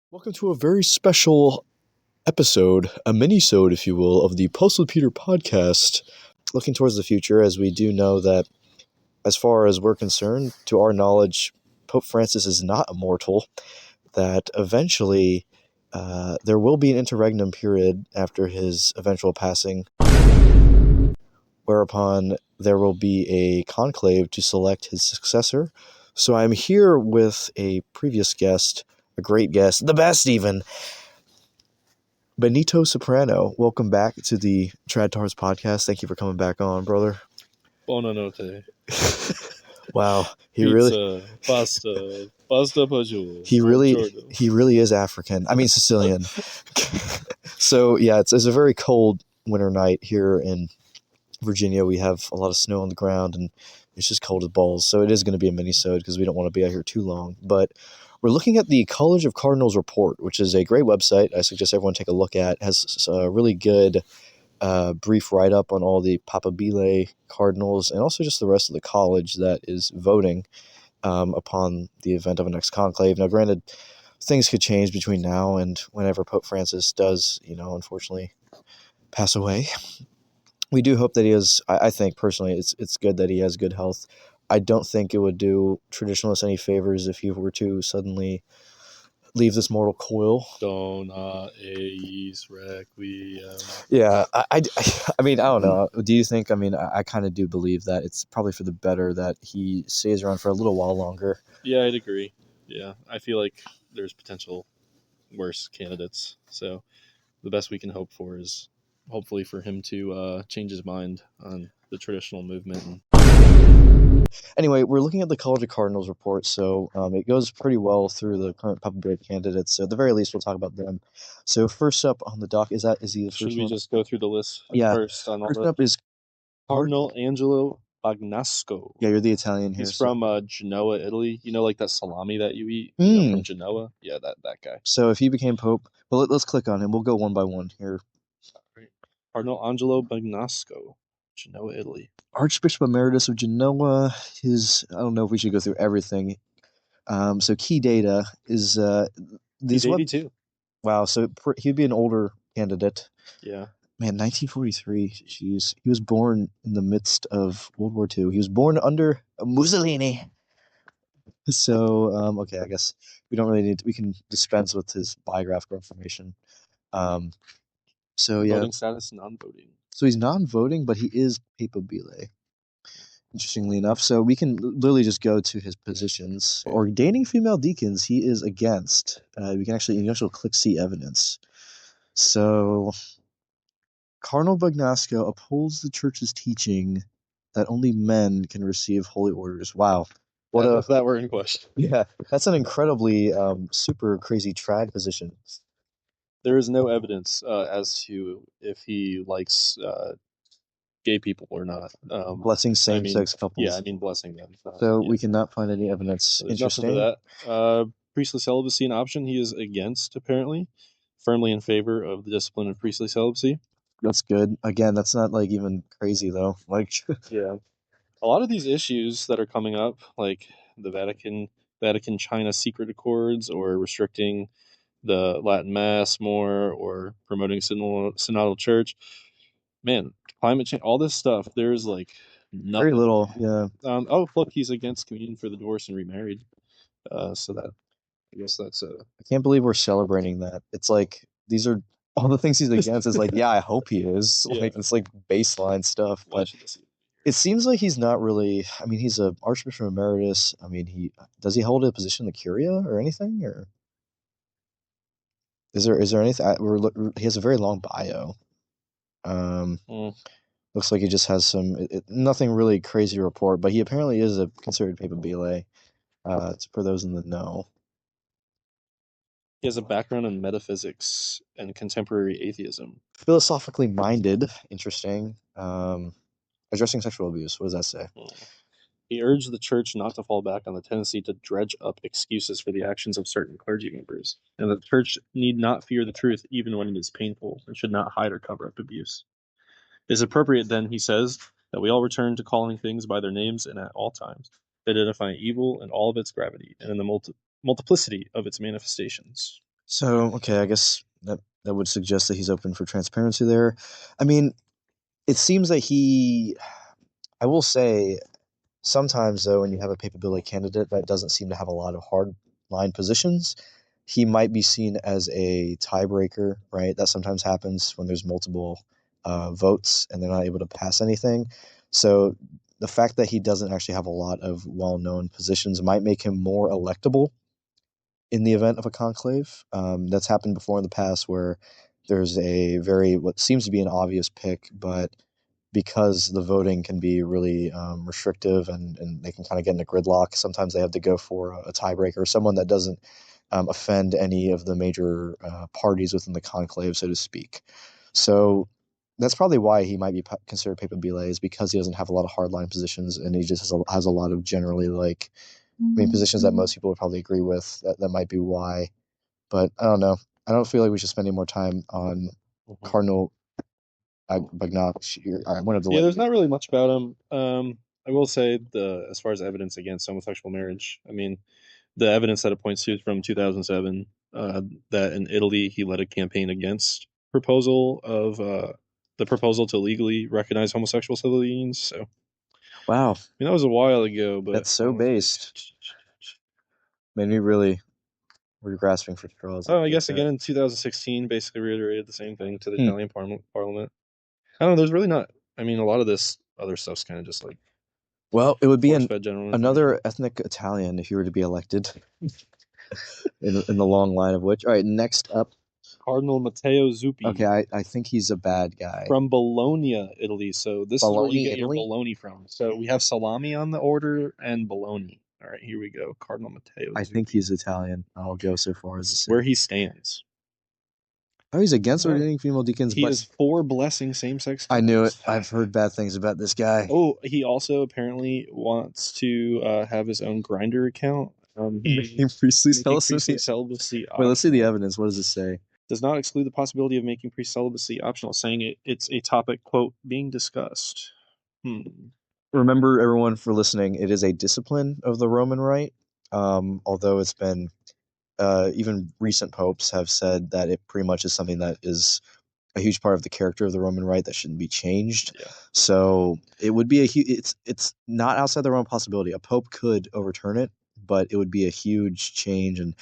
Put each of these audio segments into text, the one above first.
Welcome to a very special episode, a minisode, if you will, of the Postal Peter podcast. Looking towards the future, as we do know that, as far as we're concerned, to our knowledge, Pope Francis is not immortal. That eventually there will be an interregnum period after his eventual passing, whereupon there will be a conclave to select his successor. So I'm here with a previous guest, a great guest, the best even, Benito Soprano. Welcome back to the TradTards Podcast. Thank you for coming back on, brother. Buonanotte. Wow, Pizza, pasta fagioli. he really is African. I mean Sicilian. So yeah, it's a very cold winter night here in Virginia. We have a lot of snow on the ground and it's just cold as balls. So it is going to be a mini-sode because we don't want to be out here too long. But we're looking at the College of Cardinals report, which is a great website. I suggest everyone take a look at. It has a really good brief write-up on all the Papabile Cardinals and also just the rest of the college that is voting upon the event of a next conclave. Now, granted, things could change between now and whenever Pope Francis does, unfortunately pass away. We do hope that he has. I think personally, it's good that he has good health. I don't think it would do traditionalists any favors if he were to suddenly leave this mortal coil. Dona eis requiem. Yeah, I mean, I don't know. Do you think? I mean, I kind of do believe that it's probably for the better that he stays around for a little while longer. Yeah, I'd agree. Yeah, I feel like there's potential worse candidates. So the best we can hope for is hopefully for him to change his mind on the traditional movement. Anyway, we're looking at the College of Cardinals report, so it goes pretty well through the current public candidates. So at the very least, we'll talk about them. So first up on the dock, is he the first one? Should we just go through the list first? First up is Cardinal Angelo Bagnasco. Yeah, you're the Italian here. He's from Genoa, Italy. You know, like that salami that you eat from Genoa? Yeah, that guy. So if he became Pope, well, let's click on him. We'll go one by one here. Cardinal Angelo Bagnasco, Genoa, Italy. Archbishop Emeritus of Genoa. I don't know if we should go through everything. So key data is He's 82. Wow, so he'd be an older candidate. Yeah. Man, 1943. Jeez, he was born in the midst of World War II. He was born under Mussolini. So okay, I guess we don't really we can dispense with his biographical information. So yeah. Voting status, non-voting. So he's non-voting, but he is papabile. Interestingly enough, so we can literally just go to his positions. Ordaining female deacons, he is against. You can actually click see evidence. So Cardinal Bagnasco upholds the church's teaching that only men can receive holy orders. Wow. If that were in question. Yeah, that's an incredibly super crazy trad position. There is no evidence as to if he likes gay people or not. Blessing same-sex couples. Yeah, I mean blessing them. So we cannot find any evidence. There's Interesting. Nothing for that. Priestly celibacy an option he is against, apparently. Firmly in favor of the discipline of priestly celibacy. That's good. Again, that's not like even crazy though. Like yeah. A lot of these issues that are coming up, like the Vatican-China secret accords, or restricting the Latin Mass more, or promoting synodal church, man, climate change, all this stuff, there's like nothing. Very little, yeah. Look, he's against communion for the divorced and remarried. So that, I guess that's I can't believe we're celebrating that. It's like, these are all the things he's against is like, yeah, I hope he is. Yeah. Like, it's like baseline stuff. But it seems like he's not really, I mean, he's a Archbishop Emeritus. I mean, does he hold a position in the Curia or anything? Or is there anything? He has a very long bio. Looks like he just has nothing really crazy to report, but he apparently is considered papabile, for those in the know. He has a background in metaphysics and contemporary atheism. Philosophically minded, interesting. Addressing sexual abuse, what does that say? He urged the church not to fall back on the tendency to dredge up excuses for the actions of certain clergy members, and that the church need not fear the truth even when it is painful, and should not hide or cover up abuse. It is appropriate, then, he says, that we all return to calling things by their names and at all times, identifying evil in all of its gravity and in the multiplicity of its manifestations. So, okay, I guess that would suggest that he's open for transparency there. I mean, it seems that I will say, sometimes though, when you have a papability candidate that doesn't seem to have a lot of hard line positions, he might be seen as a tiebreaker, right? That sometimes happens when there's multiple votes and they're not able to pass anything. So the fact that he doesn't actually have a lot of well-known positions might make him more electable in the event of a conclave. That's happened before in the past where there's what seems to be an obvious pick, but because the voting can be really restrictive and they can kind of get into gridlock, sometimes they have to go for a tiebreaker, someone that doesn't offend any of the major parties within the conclave, so to speak. So that's probably why he might be considered papabile, is because he doesn't have a lot of hardline positions and he just has a lot of generally positions that most people would probably agree with. That might be why. But I don't know. I don't feel like we should spend any more time on Cardinal Bagnoch. I wanted to Yeah, there's not really much about him. I will say as far as evidence against homosexual marriage, I mean, the evidence that it points to is from 2007, that in Italy he led a campaign against the proposal to legally recognize homosexual civil unions. So, Wow, I mean, that was a while ago, but that's so based. Made me really were grasping for straws. I guess again in 2016, basically reiterated the same thing to the Italian Parliament. I don't know. There's really not. I mean, a lot of this other stuff's kind of just like. Well, it would be general another ethnic Italian if you were to be elected. in the long line of which. All right, next up, Cardinal Matteo Zuppi. Okay, I think he's a bad guy. From Bologna, Italy. So this is where you get Italy? your bologna from. So we have salami on the order and bologna. All right, here we go. Cardinal Matteo Zuppi. I think he's Italian. I'll go so far as to say. Where he stands. Oh, he's against ordaining female deacons. He is for blessing same-sex couples. I knew it. I've heard bad things about this guy. Oh, he also apparently wants to have his own Grindr account. Making priestly celibacy. Wait, let's see the evidence. What does it say? Does not exclude the possibility of making priest celibacy optional, saying it's a topic, quote, being discussed. Remember, everyone, for listening, it is a discipline of the Roman Rite, although it's been, even recent popes have said that it pretty much is something that is a huge part of the character of the Roman Rite that shouldn't be changed. Yeah. So it would be it's not outside the realm of possibility. A pope could overturn it, but it would be a huge change. And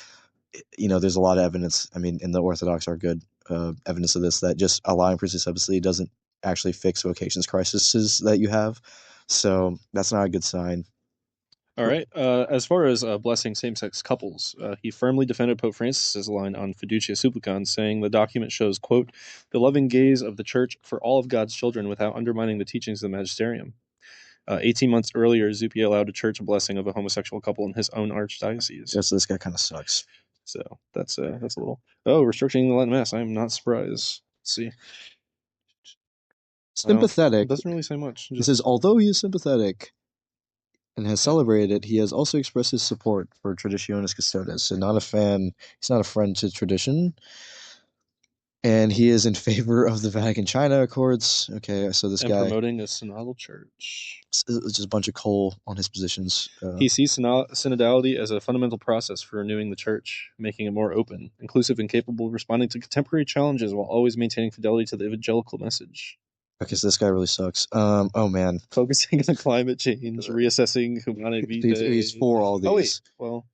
there's a lot of evidence. I mean, and the Orthodox are good evidence of this, that just allowing priestly celibacy doesn't actually fix vocations crises that you have. So that's not a good sign. All right. As far as blessing same-sex couples, he firmly defended Pope Francis's line on Fiducia Supplicans, saying the document shows, quote, the loving gaze of the Church for all of God's children without undermining the teachings of the magisterium. 18 months earlier, Zuppi allowed a church blessing of a homosexual couple in his own archdiocese. Yes, this guy kind of sucks. So that's a little. Oh, restricting the Latin Mass. I'm not surprised. Let's see. Sympathetic. It doesn't really say much. He says, although he is sympathetic and has celebrated it, he has also expressed his support for Traditionis Custodes. So he's not a friend to tradition. And he is in favor of the Vatican-China Accords. Okay, so this guy... promoting a synodal church. It's just a bunch of coal on his positions. He sees synodality as a fundamental process for renewing the church, making it more open, inclusive, and capable of responding to contemporary challenges while always maintaining fidelity to the evangelical message. Okay, so this guy really sucks. Oh, man. Focusing on climate change, reassessing humanity. He's for all these. Oh, wait. Well...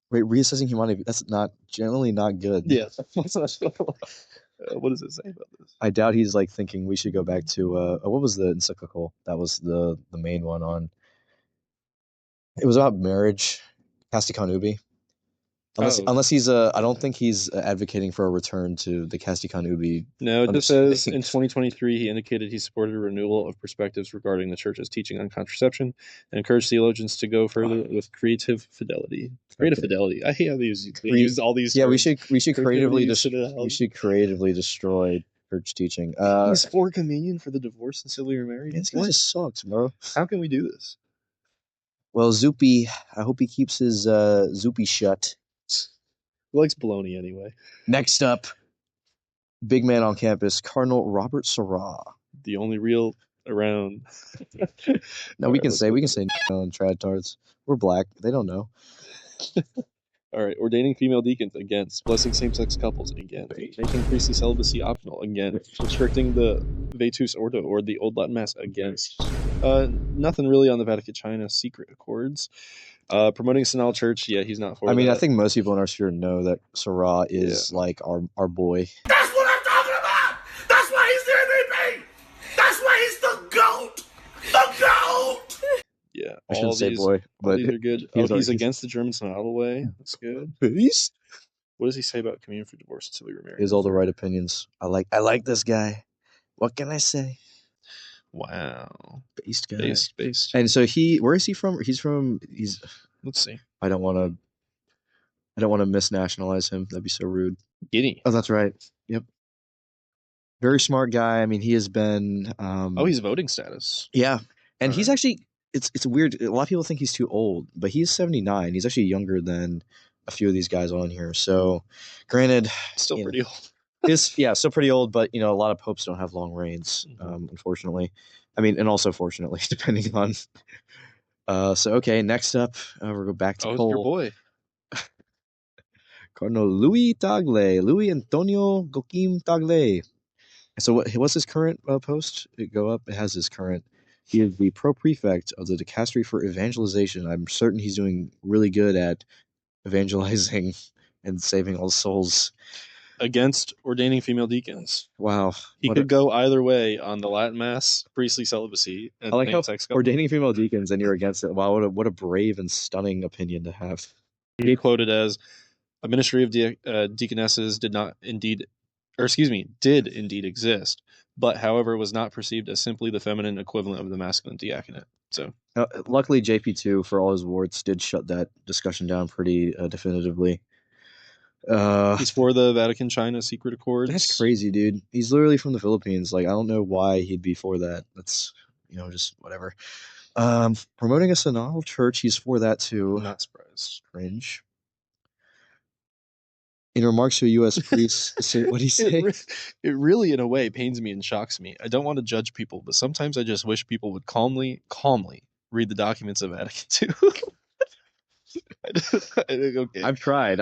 Wait, reassessing humanity, that's generally not good. Yeah. What does it say about this? I doubt he's thinking we should go back to what was the encyclical? That was the main one on. It was about marriage, Casticon Ubi. Unless he's I don't think he's advocating for a return to the Casticon Ubi. No, it just says in 2023 he indicated he supported a renewal of perspectives regarding the church's teaching on contraception and encouraged theologians to go further with creative fidelity. Fidelity. I hate how they use all these. Yeah, terms. we should creatively destroy church teaching. He's for communion for the divorced and civilly remarried. This guy just sucks, bro. How can we do this? Well, Zuppi, I hope he keeps his Zuppi shut. He likes bologna anyway. Next up, big man on campus, Cardinal Robert Sarah. The only real around. No, we can say on TradTards. We're black. They don't know. All right, ordaining female deacons, against. Blessing same-sex couples, against. Making priestly celibacy optional, against. Restricting the Vetus Ordo, or the Old Latin Mass, against. Nothing really on the Vatican China secret accords. Promoting synodal church, yeah, he's not for that. I mean, I think most people in our sphere know that Sarah is like our boy. That's what I'm talking about! That's why he's the MVP! That's why he's the GOAT! The GOAT! Yeah, I shouldn't say boy, but these are good. He's against the German synodal way. That's good. What does he say about communion for divorce until we remarry? He has all the right opinions. I like this guy. What can I say? Wow. Based guy. Based. And so where is he from? He's Let's see. I don't want to misnationalize him. That'd be so rude. Guinea. Oh, that's right. Yep. Very smart guy. I mean, he has been he's voting status. Yeah. And All he's right. actually it's weird. A lot of people think he's too old, but he's 79. He's actually younger than a few of these guys on here. So, granted, Still pretty old. still pretty old, but a lot of popes don't have long reigns, unfortunately. I mean, and also fortunately, depending on. So okay, next up, we'll go back to Cole. Your boy, Cardinal Louis Antonio Gokim Tagle. So what's his current post? Go up. It has his current. He is the pro-prefect of the dicastery for evangelization. I'm certain he's doing really good at evangelizing and saving all souls. Against ordaining female deacons. Wow. He could go either way on the Latin Mass, priestly celibacy, and I like how same-sex ordaining female deacons and you're against it. Wow, what a brave and stunning opinion to have. He quoted as, a ministry of deaconesses did indeed exist, but however was not perceived as simply the feminine equivalent of the masculine diaconate. So luckily JP2 for all his warts did shut that discussion down pretty definitively. He's for the Vatican China secret accords. That's crazy, dude. He's literally from the Philippines. Like, I don't know why he'd be for that. That's just whatever. Promoting a synodal church, he's for that too. Not surprised. Cringe. In remarks to a U.S. priest, what do you say? It really, in a way, pains me and shocks me. I don't want to judge people, but sometimes I just wish people would calmly read the documents of Vatican II. Okay. I've tried,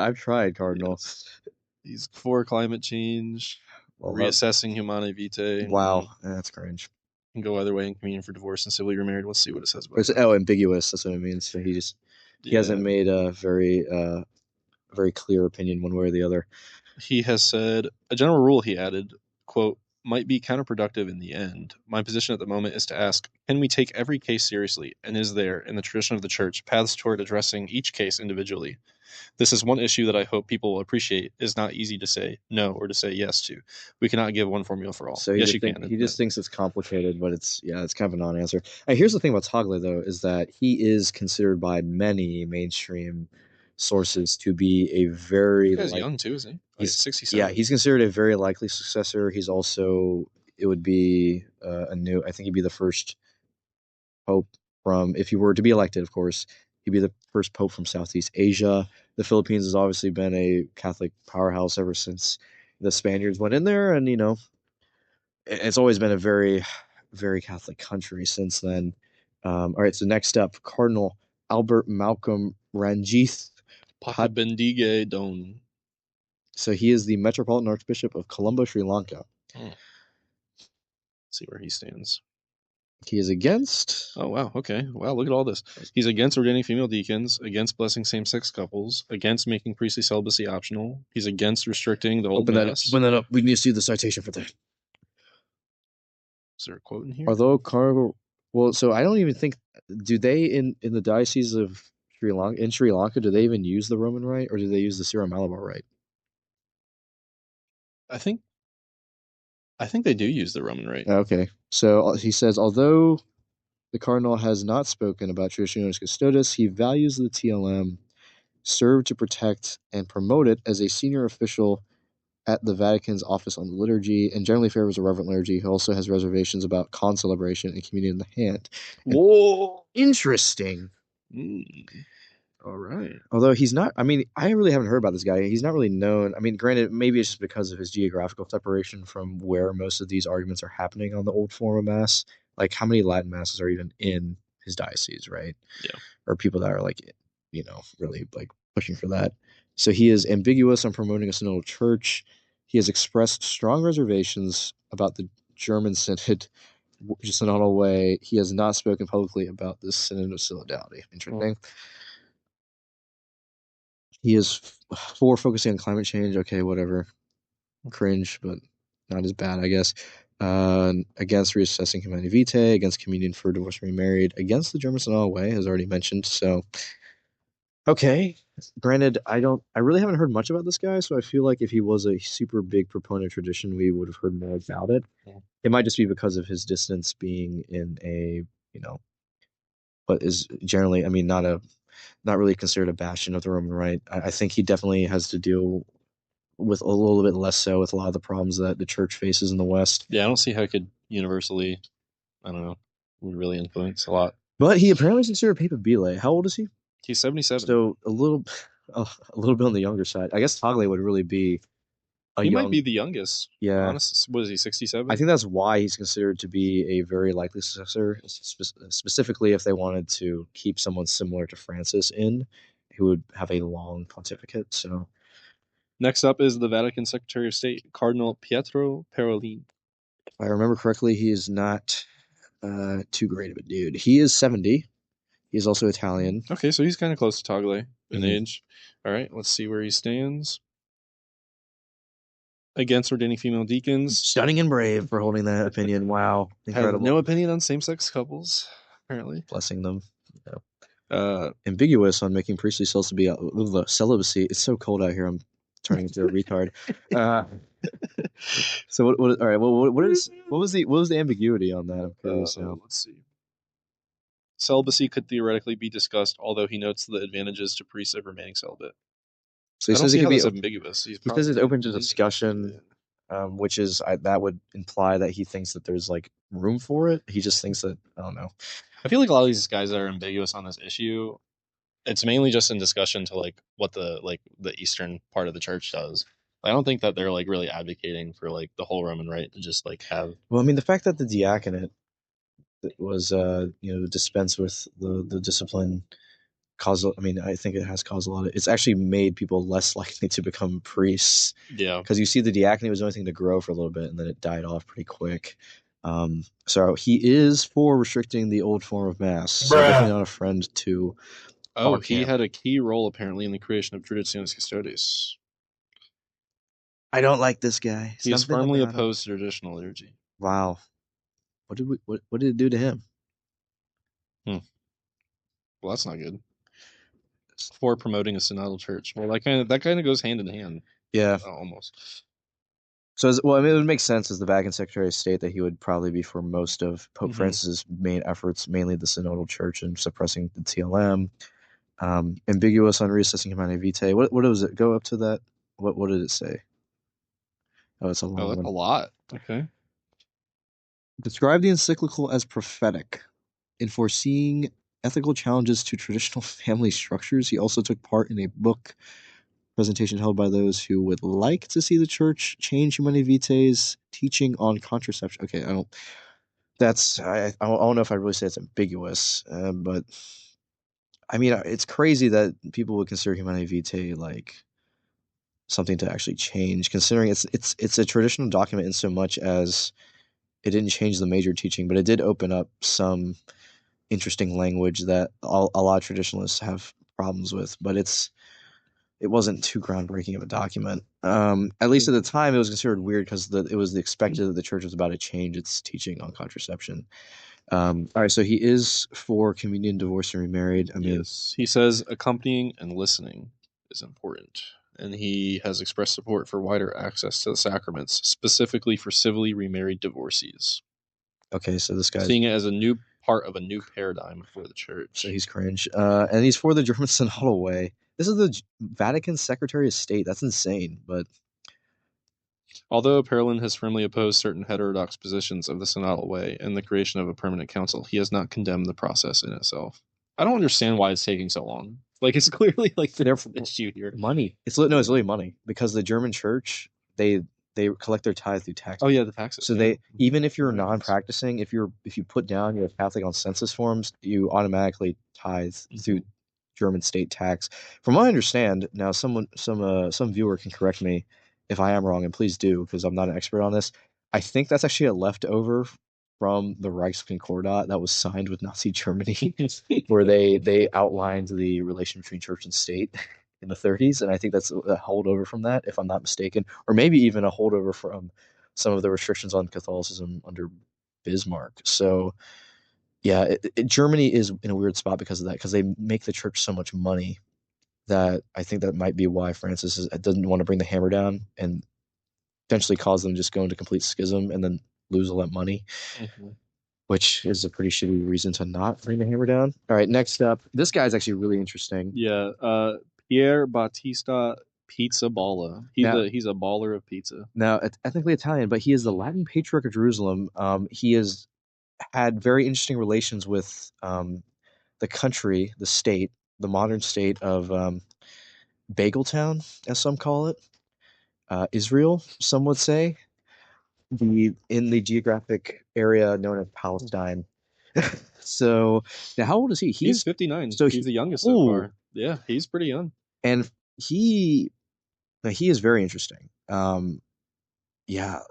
Cardinal. Yes. He's for climate change, reassessing Humanae Vitae. Wow, that's cringe. Can go either way in communion for divorce and civilly remarried. Let's see what it says about it. Ambiguous. That's what it means. So he hasn't made a very clear opinion one way or the other. He has said, a general rule, he added, quote, might be counterproductive in the end. My position at the moment is to ask, can we take every case seriously? And is there, in the tradition of the church, paths toward addressing each case individually? This is one issue that I hope people will appreciate. Is not easy to say no or to say yes to. We cannot give one formula for all. So yes, you can. He just thinks it's complicated, but it's kind of a non-answer. Here's the thing about Tagle, though, is that he is considered by many mainstream sources to be a very young too, isn't he? He's 67. Yeah, he's considered a very likely successor. He's also, it would be I think he'd be the first pope from, if he were to be elected, of course, he'd be the first pope from Southeast Asia. The Philippines has obviously been a Catholic powerhouse ever since the Spaniards went in there, and it's always been a very, very Catholic country since then. All right, so next up, Cardinal Albert Malcolm Ranjith Papa Bendigue Don. So he is the Metropolitan Archbishop of Colombo, Sri Lanka. Let's see where he stands. He is against... Oh, wow. Okay. Wow, look at all this. He's against ordaining female deacons, against blessing same-sex couples, against making priestly celibacy optional. He's against restricting the Old Mass. Open that up. We need to see the citation for that. Is there a quote in here? Although Carnival... Well, so I don't even think... Do they, in the Diocese of Sri Lanka, do they even use the Roman Rite, or do they use the Syro-Malabar Rite? I think they do use the Roman Rite. Okay. So he says, although the Cardinal has not spoken about Traditionis Custodes, he values the TLM, served to protect and promote it as a senior official at the Vatican's Office on the Liturgy, and generally favors a reverent liturgy. He also has reservations about concelebration and communion in the hand. Whoa! Interesting. All right. Although he's not, I mean, I really haven't heard about this guy. He's not really known. I mean, granted, maybe it's just because of his geographical separation from where most of these arguments are happening on the old form of Mass. Like, how many Latin Masses are even in his diocese, right? Yeah. Or people that are, really, pushing for that. So he is ambiguous on promoting a synodal church. He has expressed strong reservations about the German synod, synodal way. He has not spoken publicly about this synod of synodality. Interesting. He is for focusing on climate change. Okay, whatever. Cringe, but not as bad, I guess. Against reassessing Humanae Vitae, against communion for divorced and remarried, against the German synodal way, as already mentioned. So, okay. Granted, I really haven't heard much about this guy, so I feel like if he was a super big proponent of tradition, we would have heard more about it. Yeah. It might just be because of his distance being in a, what is generally, not really considered a bastion of the Roman Rite. I think he definitely has to deal with a little bit less so with a lot of the problems that the church faces in the West. Yeah, I don't see how it could universally, I don't know, would really influence a lot. But he apparently is considered papabile. How old is he? He's 77. So a little bit on the younger side. I guess Tagle would really be he might be the youngest. Yeah. Honest, what is he, 67? I think that's why he's considered to be a very likely successor, specifically if they wanted to keep someone similar to Francis in, who would have a long pontificate. So Next up is the Vatican Secretary of State, Cardinal Pietro Parolin. if I remember correctly, he is not too great of a dude. He is 70. He is also Italian. Okay, so he's kind of close to Tagle in Mhm. age. All right, let's see where he stands. Against ordaining female deacons. Stunning and brave for holding that opinion. Wow. Has Incredible. no opinion on same-sex couples, apparently. Blessing them. Ambiguous on making priestly celibacy. It's so cold out here. I'm turning into a retard. So what? All right. Well, what was the ambiguity on that? I'm curious now. Let's see. Celibacy could theoretically be discussed, although he notes the advantages to priests of remaining celibate. So he I don't says see it how could that's be. ambiguous. He says it's open to discussion, which is that would imply that he thinks that there's like room for it. He just thinks that I don't know. I feel like a lot of these guys that are ambiguous on this issue, it's mainly just in discussion to like what the eastern part of the church does. I don't think that they're like really advocating for like the whole Roman Rite to just like have. Well, the fact that the diaconate was dispensed with the discipline caused. I think it has caused a lot of. It's actually made people less likely to become priests. Yeah, because you see the diaconate was the only thing to grow for a little bit, and then it died off pretty quick. So he is for restricting the old form of mass. So definitely not a friend to. Oh, he had a key role apparently in the creation of Traditionis Custodes. I don't like this guy. He is firmly opposed to traditional liturgy. Wow, what did it do to him? Well, that's not good. For promoting a synodal church. Well, that kind of goes hand in hand. Yeah, almost. So, it would make sense as the Vatican Secretary of State that he would probably be for most of Pope Francis's main efforts, mainly the synodal church and suppressing the TLM. Ambiguous on reassessing Humanae Vitae. What was it? Go up to that. What did it say? Oh, it's a long one. A lot. Okay. Describe the encyclical as prophetic in foreseeing ethical challenges to traditional family structures. He also took part in a book presentation held by those who would like to see the church change Humanae Vitae's teaching on contraception. Okay, I don't know if I really say it's ambiguous, but it's crazy that people would consider Humanae Vitae like something to actually change, considering it's a traditional document in so much as it didn't change the major teaching, but it did open up some interesting language that a lot of traditionalists have problems with, but it wasn't too groundbreaking of a document. At least at the time, it was considered weird because it was expected that the church was about to change its teaching on contraception. All right, so he is for communion, divorce, and remarried. Yes. He says accompanying and listening is important, and he has expressed support for wider access to the sacraments, specifically for civilly remarried divorcees. Okay, so this guy seeing it as a new part of a new paradigm for the church. So he's cringe, and he's for the German synodal way. This is the Vatican Secretary of State. That's insane, but. Although Parolin has firmly opposed certain heterodox positions of the synodal way and the creation of a permanent council, he has not condemned the process in itself. I don't understand why it's taking so long. Like, it's clearly like the issue here. Money. It's really money, because the German church, they collect their tithe through taxes. Oh yeah, the taxes. So they, even if you're non-practicing, if you put down your Catholic on census forms, you automatically tithe through German state tax. From what I understand, now some viewer can correct me if I am wrong, and please do, because I'm not an expert on this. I think that's actually a leftover from the Reichskonkordat that was signed with Nazi Germany, where they outlined the relation between church and state in the 30s, and I think that's a holdover from that, if I'm not mistaken, or maybe even a holdover from some of the restrictions on Catholicism under Bismarck. So, yeah, Germany is in a weird spot because of that, because they make the church so much money that I think that might be why Francis doesn't want to bring the hammer down and eventually cause them to just go into complete schism and then lose all that money, which is a pretty shitty reason to not bring the hammer down. All right, next up, this guy's actually really interesting. Yeah, Pier Battista Pizzaballa. He's a baller of pizza. Now, ethnically Italian, but he is the Latin Patriarch of Jerusalem. He has had very interesting relations with the country, the state, the modern state of Bageltown, as some call it, Israel, some would say, in the geographic area known as Palestine. So, now how old is he? He's 59. So he's the youngest so far. Yeah, he's pretty young. And he is very interesting. So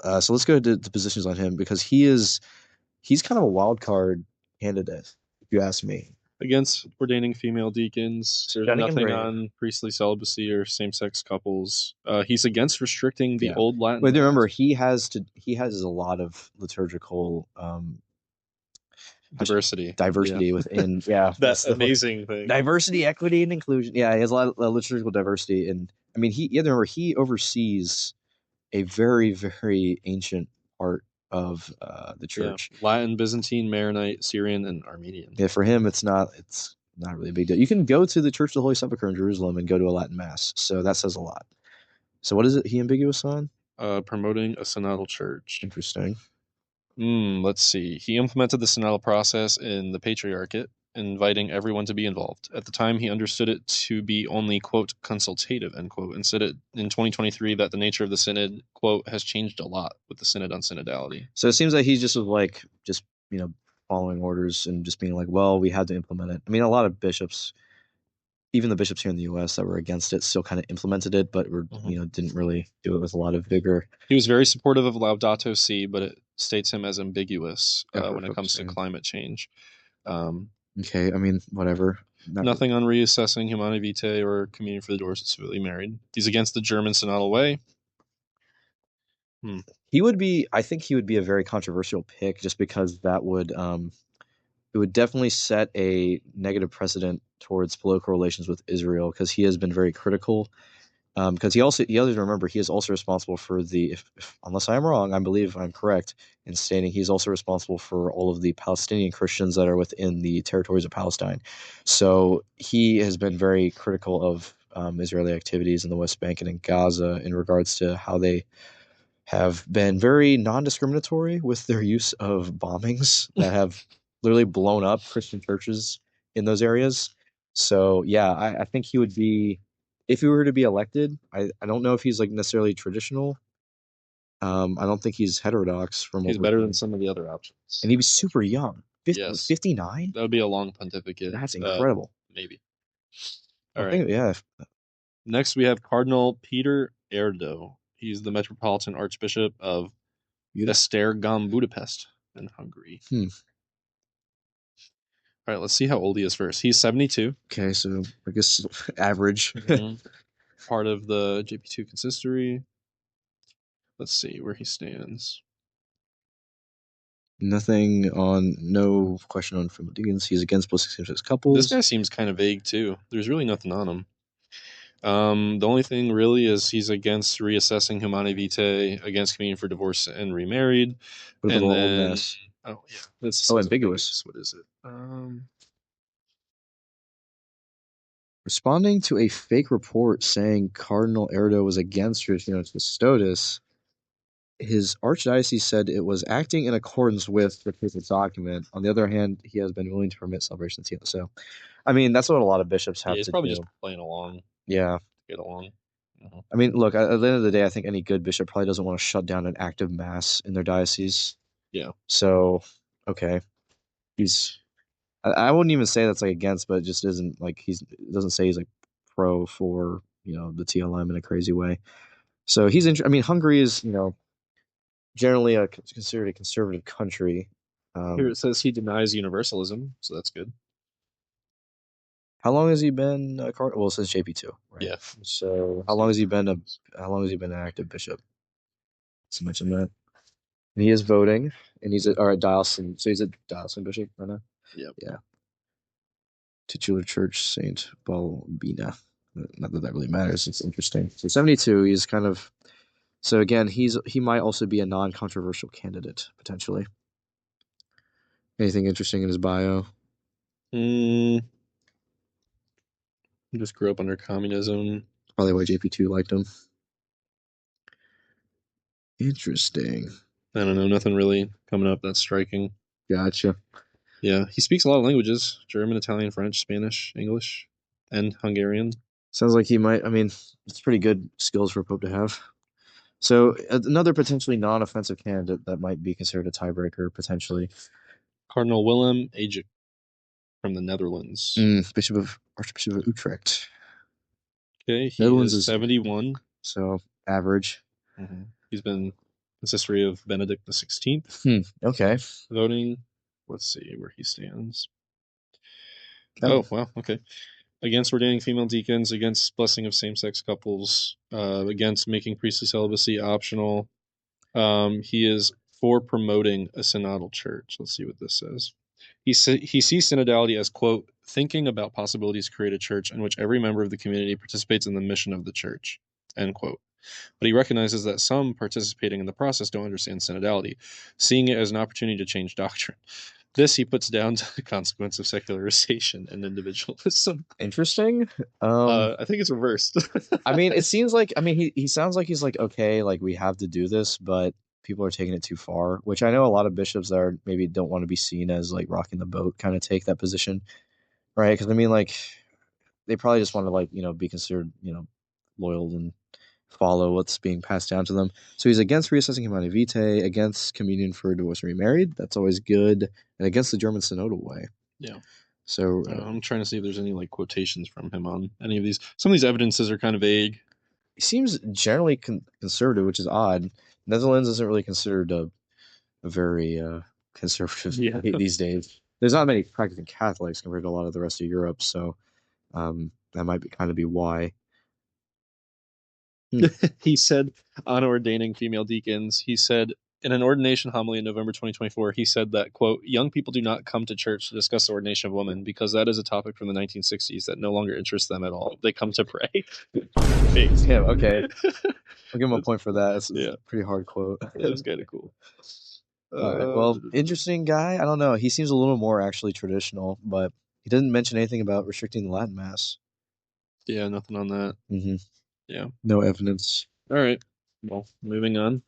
let's go to the positions on him, because he's kind of a wild card candidate, if you ask me. Against ordaining female deacons, there's nothing on priestly celibacy or same-sex couples. He's against restricting the old Latin. But remember, he has a lot of liturgical diversity within. Yeah, that's the amazing thing. Diversity, equity, and inclusion. Yeah, he has a lot of liturgical diversity, and I mean, he oversees a very, very ancient part of the church. Yeah. Latin, Byzantine, Maronite, Syrian, and Armenian. Yeah, for him, it's not really a big deal. You can go to the Church of the Holy Sepulchre in Jerusalem and go to a Latin Mass, so that says a lot. So what is it he ambiguous on? Promoting a synodal church. Interesting. Let's see. He implemented the synodal process in the Patriarchate, inviting everyone to be involved. At the time, he understood it to be only, quote, consultative, end quote, and said it in 2023 that the nature of the synod, quote, has changed a lot with the synod on synodality. So it seems like he's just following orders and just being like, well, we had to implement it. I mean, a lot of bishops, even the bishops here in the U.S. that were against it, still kind of implemented it, but didn't really do it with a lot of vigor. He was very supportive of Laudato Si, but it states him as ambiguous when it comes to climate change. Okay, I mean, whatever. Nothing on reassessing Humanae Vitae or communion for the divorced and civilly married. He's against the German synodal way. I think he would be a very controversial pick, just because that would it would definitely set a negative precedent towards political relations with Israel, because he has been very critical. Because he has to remember, he is also responsible for unless I'm wrong, I believe I'm correct in stating he's also responsible for all of the Palestinian Christians that are within the territories of Palestine. So he has been very critical of Israeli activities in the West Bank and in Gaza in regards to how they have been very non-discriminatory with their use of bombings that have literally blown up Christian churches in those areas. So yeah, I think he would be, if he were to be elected, I don't know if he's like necessarily traditional. I don't think he's heterodox. He's better than some of the other options. And he was super young. 59? That would be a long pontificate. That's incredible. Maybe. All right. Yeah. Next, we have Cardinal Peter Erdo. He's the Metropolitan Archbishop of Esztergom, Budapest, in Hungary. All right, let's see how old he is first. He's 72. Okay, so I guess average. Part of the JP2 consistory. Let's see where he stands. No question on female deacons. He's against same-sex couples. This guy seems kind of vague too. There's really nothing on him. The only thing really is he's against reassessing Humanae Vitae, against communion for divorce and remarried. What about the old mess? Oh yeah, that's ambiguous. What is it? Responding to a fake report saying Cardinal Erdo was against Traditionis Custodes, his archdiocese said it was acting in accordance with the papal document. On the other hand, he has been willing to permit celebrations. So, I mean, that's what a lot of bishops have to do. He's probably just playing along. Yeah. Get along. I mean, look, at the end of the day, I think any good bishop probably doesn't want to shut down an active mass in their diocese. Yeah. So, okay. He's I wouldn't even say that's like against, but it just isn't like it doesn't say he's like pro for the TLM in a crazy way. So he's I mean, Hungary is generally considered a conservative country. Here it says he denies universalism, so that's good. How long has he been well, since JP2, right? Yeah. So how long has he been an active bishop? Let's mention that. And he is voting, and he's at Diocese. So he's a Diocese bishop right now. Yep. Yeah. Titular Church Saint Balbina. Not that really matters. It's interesting. So 72. He's kind of. So again, he might also be a non-controversial candidate potentially. Anything interesting in his bio? He just grew up under communism. Probably why JP2 liked him. Interesting. I don't know. Nothing really coming up that's striking. Gotcha. Yeah, he speaks a lot of languages: German, Italian, French, Spanish, English, and Hungarian. Sounds like he might. I mean, it's pretty good skills for a pope to have. So another potentially non-offensive candidate that might be considered a tiebreaker potentially. Cardinal Willem Agic from the Netherlands. Archbishop of Utrecht. Okay, he Netherlands is 71. So average. Mm-hmm. He's been consistory of Benedict the 16th. Okay. Voting. Let's see where he stands. Oh, wow. Okay. Against ordaining female deacons, against blessing of same-sex couples, against making priestly celibacy optional. He is for promoting a synodal church. Let's see what this says. He sees synodality as, quote, thinking about possibilities to create a church in which every member of the community participates in the mission of the church, end quote. But he recognizes that some participating in the process don't understand synodality, seeing it as an opportunity to change doctrine. This he puts down to the consequence of secularization and individualism. Interesting. I think it's reversed. I mean, it seems like, he sounds like he's like, okay, like we have to do this, but people are taking it too far, which I know a lot of bishops that are maybe don't want to be seen as like rocking the boat kind of take that position, right? Because I mean, like they probably just want to like, be considered, loyal and follow what's being passed down to them. So he's against reassessing Humanae Vitae, against communion for divorced and remarried. That's always good. And against the German synodal way. Yeah. So I'm trying to see if there's any like quotations from him on any of these. Some of these evidences are kind of vague. He seems generally conservative, which is odd. Netherlands isn't really considered a very conservative these days. There's not many practicing Catholics compared to a lot of the rest of Europe, so that might be why. He said on ordaining female deacons, he said in an ordination homily in November 2024, he said that, quote, young people do not come to church to discuss the ordination of women because that is a topic from the 1960s that no longer interests them at all. They come to pray. Yeah, okay. I'll give him a point for that. It's a pretty hard quote. That's kind of cool. All right. Well, interesting guy. I don't know. He seems a little more actually traditional, but he didn't mention anything about restricting the Latin Mass. Yeah, nothing on that. Mm-hmm. Yeah. No evidence. All right. Well, moving on.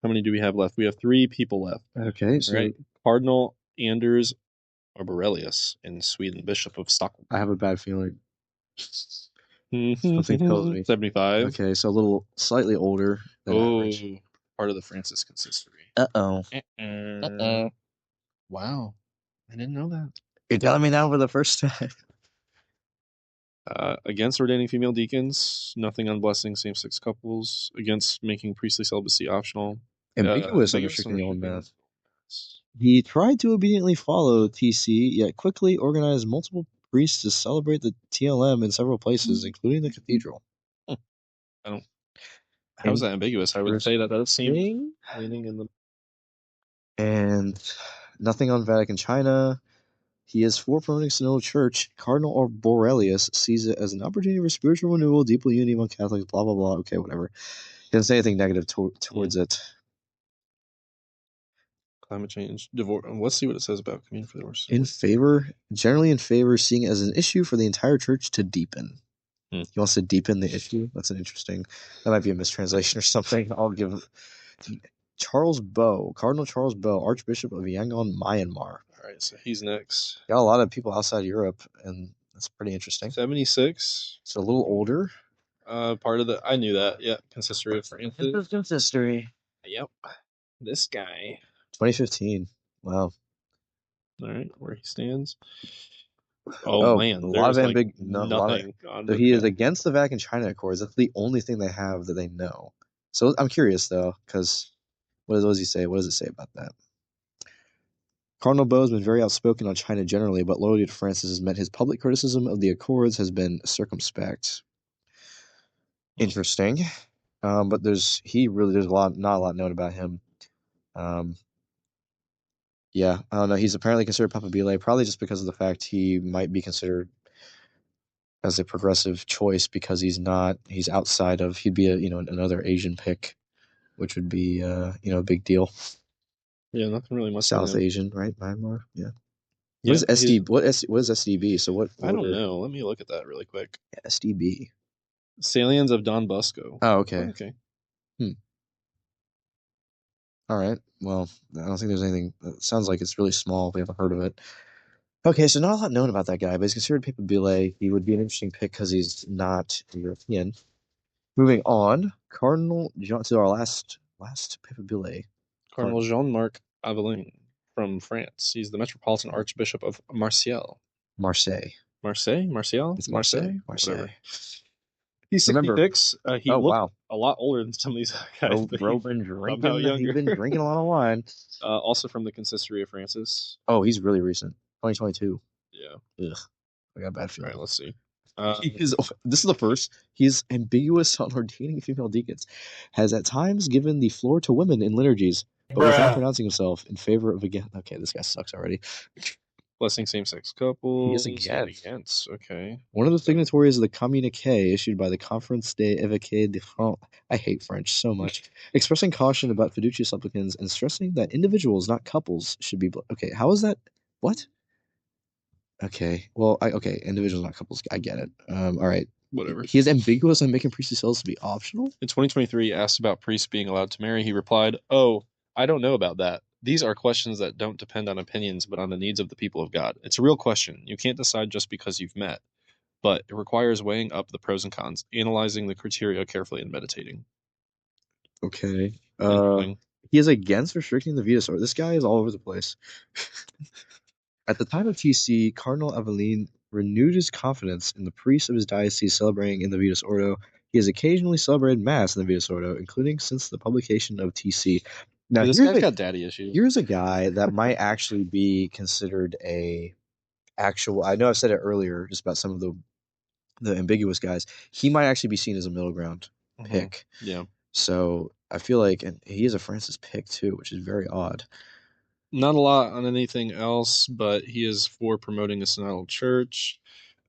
How many do we have left? We have 3 people left. Okay. So right. Cardinal Anders Borelius in Sweden, Bishop of Stockholm. I have a bad feeling. Something tells me. 75. Okay, so a little slightly older than average. Part of the Francis consistory. Uh-oh. Wow. I didn't know that. You're telling me now for the first time. Against ordaining female deacons, nothing on blessing same-sex couples, against making priestly celibacy optional. Ambiguous on restricting the old mass. He tried to obediently follow TC, yet quickly organized multiple priests to celebrate the TLM in several places, including the cathedral. How is that ambiguous? I would say that does seem leaning in the... And nothing on Vatican China. He is for promoting synodal church. Cardinal Borelius sees it as an opportunity for spiritual renewal, deeper unity among Catholics, blah, blah, blah. Okay, whatever. He doesn't say anything negative towards it. Climate change, divorce. Let's see what it says about communion for divorce. Generally in favor, seeing it as an issue for the entire church to deepen. He wants to deepen the issue. That's that might be a mistranslation or something. I'll give Cardinal Charles Bo, Archbishop of Yangon, Myanmar. All right, so he's next. Got a lot of people outside Europe, and that's pretty interesting. 76. So a little older. Part of the... I knew that. Yeah, consistory of Francis. Consistory. Yep. This guy. 2015. Wow. All right, where he stands. Man, a lot there's of like nothing. on So the he is guy. against the Vatican-China Accords. That's the only thing they have that they know. So I'm curious though, because what does he say? What does it say about that? Cardinal Beau has been very outspoken on China generally, but loyalty to Francis has meant his public criticism of the Accords has been circumspect. Interesting. But there's not a lot known about him. Yeah, I don't know. He's apparently considered papabile, probably just because of the fact he might be considered as a progressive choice because he's outside of, he'd be another Asian pick, which would be, a big deal. Yeah, nothing really much. South Asian, right? Myanmar, yeah. Yeah, What is SD? What is SDB? So what? I don't know. Let me look at that really quick. SDB. Salians of Don Bosco. Oh, okay. Okay. All right. Well, I don't think there's anything. It sounds like it's really small. We haven't heard of it. Okay, so not a lot known about that guy, but he's considered papabile. He would be an interesting pick because he's not European. Moving on, Cardinal John. So our last papabile. Cardinal Jean-Marc Aveline from France. He's the Metropolitan Archbishop of Marseille. Marseille. It's Marseille. Whatever. He's 66. He looked a lot older than some of these guys. He's been drinking a lot of wine. Also from the Consistory of Francis. Oh, he's really recent. 2022. Yeah. Ugh. I got a bad feeling. All right, let's see. This is the first. He's ambiguous on ordaining female deacons. Has at times given the floor to women in liturgies, but without pronouncing himself in favor of again. Okay, this guy sucks already. Blessing same-sex couples. He is against. Okay. One of the signatories of the communiqué issued by the Conference des Évêques de France. I hate French so much. Expressing caution about fiducia supplicans and stressing that individuals, not couples, should be. Okay, how is that? What? Okay. Well, individuals, not couples. I get it. All right. Whatever. He is ambiguous on making priestly cells to be optional? In 2023, asked about priests being allowed to marry, he replied, "Oh, I don't know about that. These are questions that don't depend on opinions, but on the needs of the people of God. It's a real question. You can't decide just because you've met, but it requires weighing up the pros and cons, analyzing the criteria carefully, and meditating." Okay. He is against restricting the Vitus Ordo. This guy is all over the place. At the time of TC, Cardinal Aveline renewed his confidence in the priests of his diocese celebrating in the Vitus Ordo. He has occasionally celebrated Mass in the Vitus Ordo, including since the publication of TC. Now, this guy's got daddy issues. Here's a guy that might actually be considered a actual. I know I've said it earlier, just about some of the ambiguous guys. He might actually be seen as a middle ground pick. Yeah. So I feel like, and he is a Francis pick too, which is very odd. Not a lot on anything else, but he is for promoting a synodal church.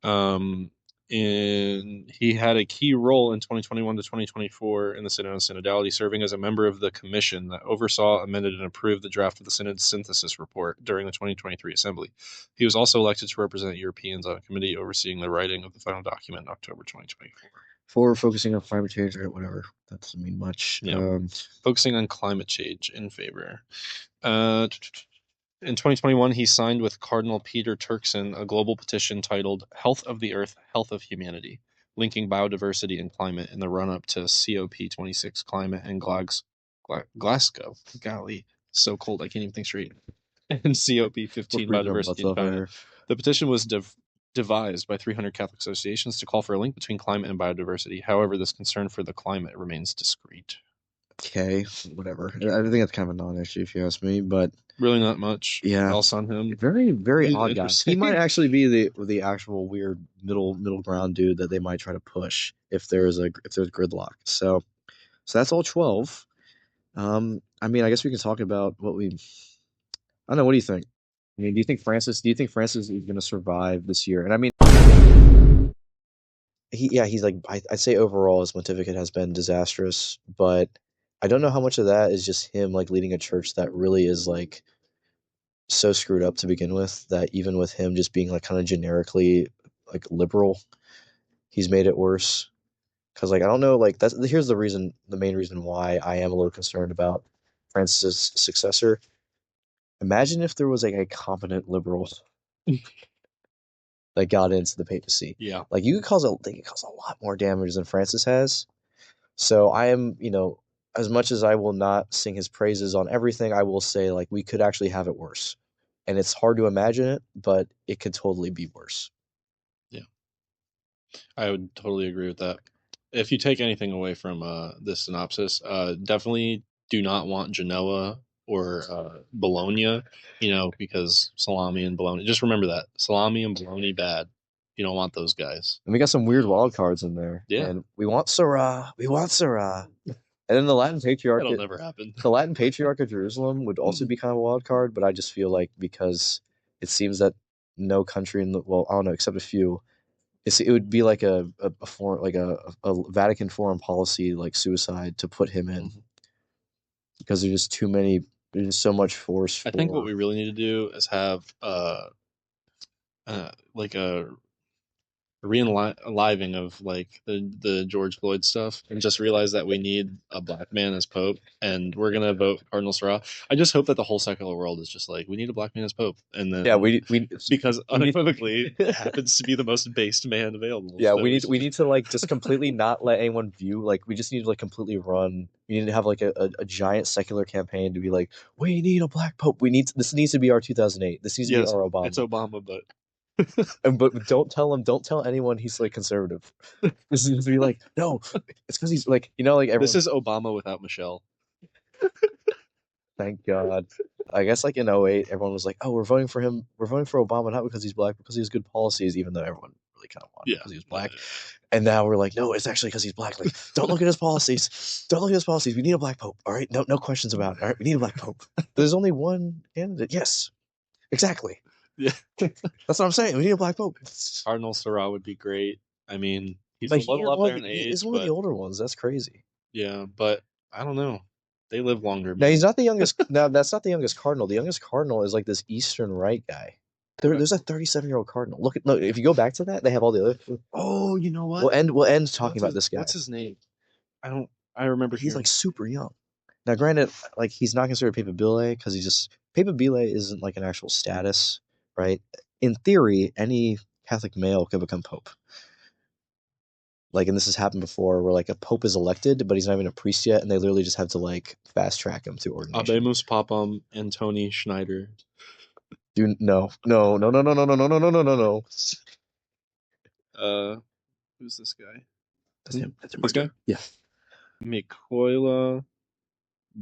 And he had a key role in 2021 to 2024 in the Synod of Synodality, serving as a member of the commission that oversaw, amended, and approved the draft of the Synod's synthesis report during the 2023 Assembly. He was also elected to represent Europeans on a committee overseeing the writing of the final document in October 2024. For focusing on climate change or whatever. That doesn't mean much. Yeah. Focusing on climate change in favor. In 2021, he signed with Cardinal Peter Turkson a global petition titled Health of the Earth, Health of Humanity, linking biodiversity and climate in the run-up to COP26 climate and Glasgow. Golly, so cold I can't even think straight. And COP15 biodiversity and climate. The petition was devised by 300 Catholic associations to call for a link between climate and biodiversity. However, this concern for the climate remains discreet. Okay, whatever. I think that's kind of a non-issue if you ask me, but really not much else on him. Very, very odd guy. He might actually be the actual weird middle ground dude that they might try to push if there's gridlock. So that's all 12. I mean, I guess we can talk about I don't know. What do you think? I mean, do you think Francis is going to survive this year? And I mean, he's like, I'd say overall his pontificate has been disastrous, but I don't know how much of that is just him like leading a church that really is like so screwed up to begin with that even with him just being like kind of generically like liberal, he's made it worse. Because like I don't know, like here's the main reason why I am a little concerned about Francis' successor. Imagine if there was like a competent liberal that got into the papacy. Yeah, like they could cause a lot more damage than Francis has. So I am, as much as I will not sing his praises on everything, I will say like we could actually have it worse. and it's hard to imagine it, but it could totally be worse. I would totally agree with that. If you take anything away from this synopsis, definitely do not want Genoa or Bologna, because salami and bologna. Just remember that. Salami and bologna bad. You don't want those guys. And we got some weird wild cards in there. Yeah. And we want Sarah. We want Sarah. And then the Latin Patriarch. That'll never happen. The Latin Patriarch of Jerusalem would also be kind of a wild card, but I just feel like because it seems that no country I don't know, except a few, it would be like a foreign, like a Vatican foreign policy, like suicide to put him in, because there's just too many. There's just so much force. I think what we really need to do is have like a re-enlivening of like the George Floyd stuff, and just realize that we need a black man as pope, and we're gonna vote Cardinal Sarah. I just hope that the whole secular world is just like, we need a black man as pope, and then because unequivocally it happens to be the most based man available. Yeah, so we need to like just completely not let anyone view. Like, we just need to like completely run. We need to have like a giant secular campaign to be like, we need a black pope. This needs to be our 2008. This needs to be our Obama. It's Obama, but. But don't tell anyone he's like conservative. This is to be like, no, it's because he's like, like everyone. This is Obama without Michelle. Thank God. I guess like in 2008, everyone was like, oh, we're voting for him. We're voting for Obama not because he's black, but because he has good policies, even though everyone really kind of wanted because he was black. And now we're like, no, it's actually because he's black. Like, don't look at his policies. Don't look at his policies. We need a black pope. All right, no questions about it. All right, we need a black pope. There's only one candidate. Yes, exactly. Yeah, that's what I'm saying. We need a black pope. Cardinal Sarah would be great. I mean, he's like, a little up there in age. He's one of the older ones. That's crazy. Yeah, but I don't know. They live longer. Now he's not the youngest. No, that's not the youngest cardinal. The youngest cardinal is like this Eastern Rite guy. There's a 37-year-old cardinal. Look, if you go back to that, they have all the other. Oh, you know what? We'll end talking about this guy. What's his name? I remember. He's like super young. Now, granted, like he's not considered papabile because papabile isn't like an actual status. Right? In theory, any Catholic male can become pope. Like, and this has happened before, where like a pope is elected, but he's not even a priest yet, and they literally just have to like fast track him through ordination. Abemus Papam Antoni Schneider. Dude, no. Who's this guy? That's him. This guy? Yeah. Mykola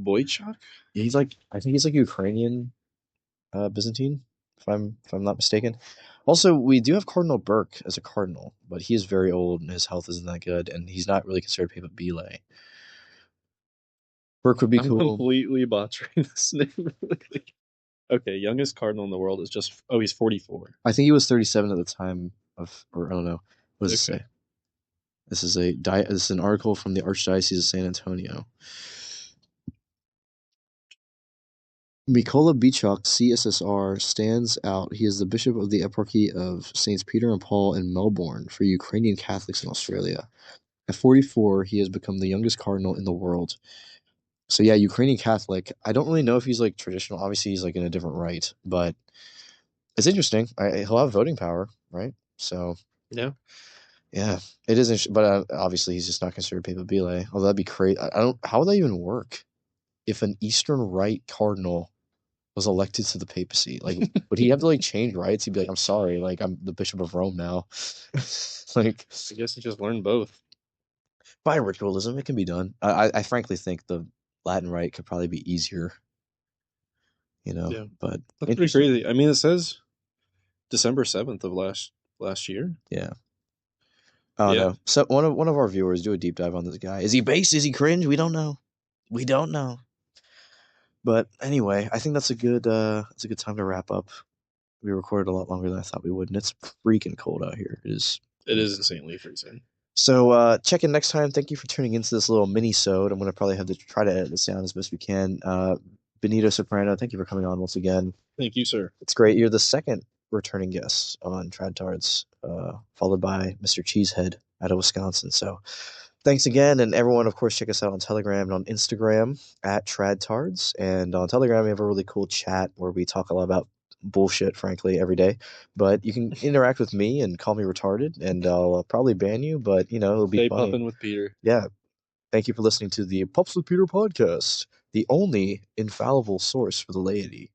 Boychuk? Yeah, I think he's like Ukrainian, Byzantine. If I'm not mistaken. Also, we do have Cardinal Burke as a cardinal, but he is very old and his health isn't that good, and he's not really considered papabile. Burke would be cool. I'm completely butchering this name. Okay, youngest cardinal in the world is he's 44. I think he was 37 at the time or I don't know. What does it say? This is an article from the Archdiocese of San Antonio. Mykola Boychuk, CSSR, stands out. He is the Bishop of the Eparchy of Saints Peter and Paul in Melbourne for Ukrainian Catholics in Australia. At 44, he has become the youngest cardinal in the world. So yeah, Ukrainian Catholic. I don't really know if he's like traditional. Obviously, he's like in a different rite, but it's interesting. He'll have voting power, right? So yeah, it is interesting. But obviously, he's just not considered papabile. Although that'd be crazy. How would that even work? If an Eastern Rite cardinal was elected to the papacy, like, would he have to like change rights? He'd be like, I'm sorry, like, I'm the Bishop of Rome now. Like, I guess he just learned both. By ritualism, it can be done. I frankly think the Latin Rite could probably be easier. Yeah. But that's pretty crazy. I mean, it says December 7th of last year. Yeah. Oh no. So one of our viewers do a deep dive on this guy. Is he base? Is he cringe? We don't know. But anyway, I think that's a good time to wrap up. We recorded a lot longer than I thought we would, and it's freaking cold out here. It is insanely freezing. So check in next time. Thank you for tuning into this little mini-sode. I'm going to probably have to try to edit this down as best we can. Benito Soprano, thank you for coming on once again. Thank you, sir. It's great. You're the second returning guest on TradTards, followed by Mr. Cheesehead out of Wisconsin. So thanks again, and everyone, of course, check us out on Telegram and on Instagram at TradTards. And on Telegram, we have a really cool chat where we talk a lot about bullshit, frankly, every day. But you can interact with me and call me retarded, and I'll probably ban you, but, it'll be Stay funny. pumping with Peter. Yeah. Thank you for listening to the Pups with Peter podcast, the only infallible source for the laity.